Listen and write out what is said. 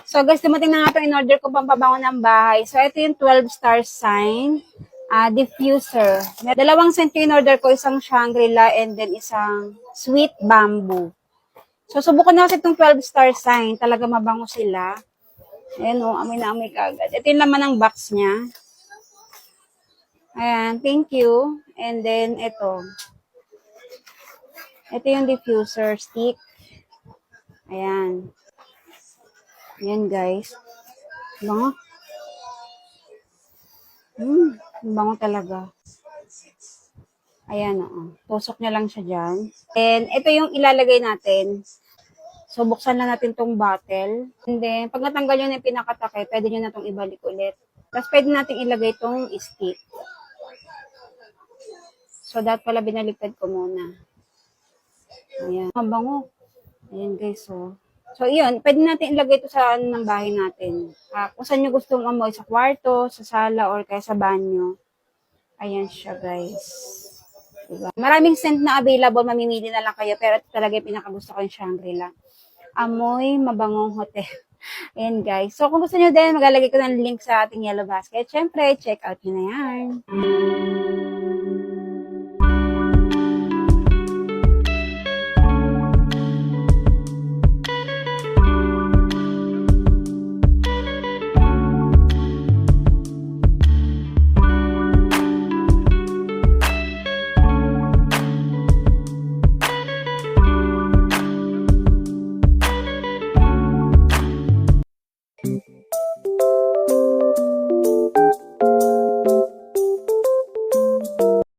So guys, dumating na nga itong in-order ko pampabango ng bahay. So ito yung 12 star sign diffuser. May dalawang scent yung in-order ko, isang Shangri-La and then isang sweet bamboo. So subukan na kasi itong 12 star sign. Talaga mabango sila. Ayan o, amoy na amoy kagad. Ito yung laman ng box niya. Ayan, thank you. And then ito. Ito yung diffuser stick. Ayan. Ayan guys. Bango. Bango talaga. Ayan o. Tusok niya lang siya dyan. And ito yung ilalagay natin. So, buksan na natin tong bottle. And then, pag natanggal yun yung pinakatakay, pwede nyo na itong ibalik ulit. Tapos, pwede natin ilagay tong stick. So, dapat pala binaliktad ko muna. Ayan. Mabango. Ayan guys, so. So, yun. Pwede natin ilagay ito sa ano ng bahay natin. Kung saan nyo gustong amoy, sa kwarto, sa sala, or kaya sa banyo. Ayan siya, guys. Diba? Maraming scent na available. Mamimili na lang kayo. Pero ito talaga yung pinakagusto ko yung Shangri-La. Amoy mabangong hotel. Ayan, guys. So, kung gusto nyo din, maglalagay ko ng link sa ating Yellow Basket. Siyempre, check out nyo na yan.